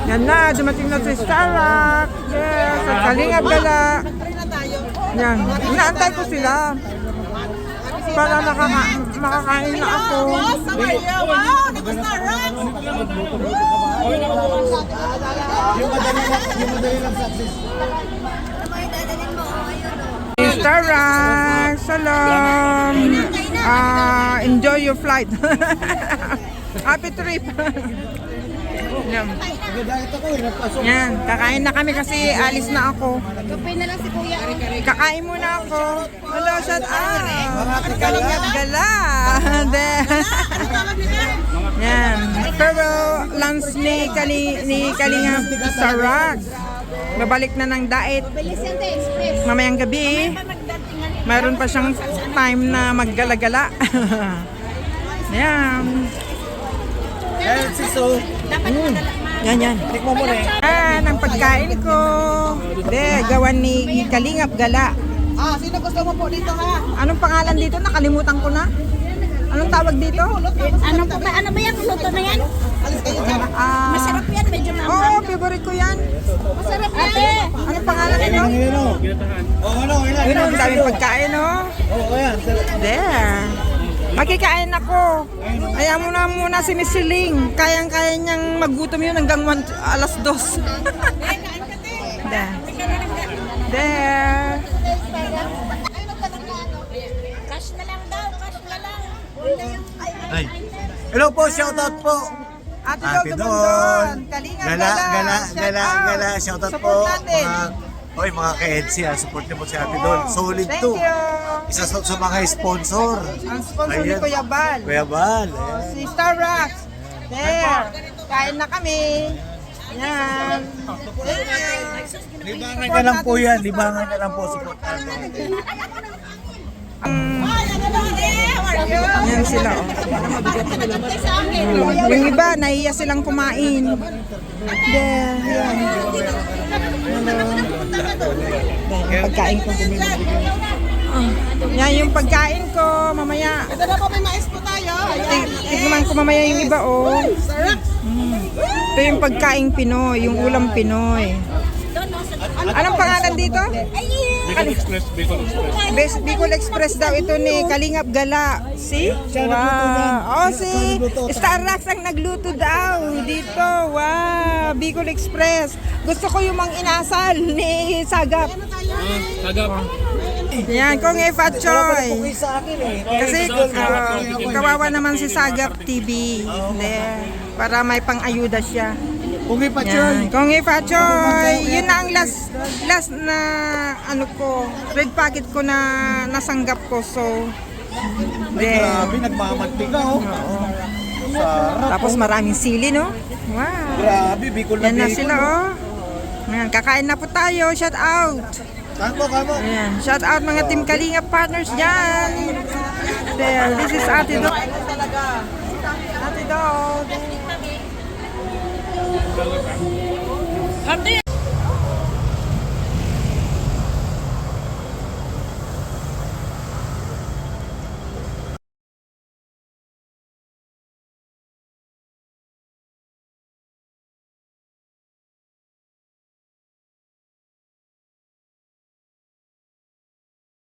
Yan na, dumating na si Starrock. Yes, at Kalingap Gala. Yan, inaantay ko sila. Para makakain na ako. Wow, nag-Starrock! Starrock, salam. Enjoy your flight. Happy trip. Yan. Yan, kakain na kami kasi alis na ako. Kapay na lang si Kuya. Kakain muna ako. Hello, shout out. Kalingap Gala. Yan. Pero lunch ni Kalingap Starrock. Babalik na ng diet. Mamayang gabi. Mayroon pa siyang time na maggala-gala. Yan. Yan. Tikmo mo na eh. Ang pagkain ko. Gawan ni Kalingap Gala. Sino gusto mo po dito ha? Anong pangalan dito? Nakalimutan ko na. Anong tawag dito? Ano ba yan? Luto na yan? Alis kayo dyan. Masarap yan, medyo Oo, favorite ko yan. masarap yan. Anong pangalan nito? Yun, ang daming pagkain, oh. There. Makikain ako. Kaya muna si Miss Siling. Kayang-kaya niyang maggutom yun hanggang alas 2. There. There. Cash na lang daw, cash na lang. Ay. Hello po, shoutout po. Ate Ate Dol Dol. Dumondon. Kalingap Gala. Shoutout po. Support natin. Mga ka-EDC, support niyo po si Ate Dol. Solid Thank to. you. Isa sa mga sponsor. Ang sponsor ni Ayan. Kuya Bal. Kuya Bal. Ayan. Si Starrock. There. Kain na kami. Yan. Libangan niya lang po yan. Libangan niya lang po. Support natin. Yan sila, oh. Yung iba, nahiya silang kumain. There. Yan. Yan, pagkain ko. Yan yung pagkain ko. Mamaya. Ito na po, may mais po tayo. Tignan ko mamaya yung iba, oh. Ito yung pagkain Pinoy, yung ulam Pinoy. Anong pangalan dito? Bicol Express daw ito ni Kalingap Gala. Si? Wow. Oh, si Starrock ang nagluto daw dito. Wow. Bicol Express. Gusto ko yung mang inasal ni Sagap. Yan, kung Fatchoy. Kasi kawawa naman si Sagap TV. Para may pang-ayuda siya. Kung Yan. Kung Fatchoy, yun na ang last na ano ko, red packet ko na nasanggap ko. So, Grabe, nagmamantika oh. Sarap. tapos maraming sili, no? Wow. Grabe, Bicol na Yan na Bicol. sila, oh. Ayan, kakain na po tayo. Shout out. Kamo. Ayan, shout out mga Team Kalingap partners dyan. There, this is Ate Do. Ate Do.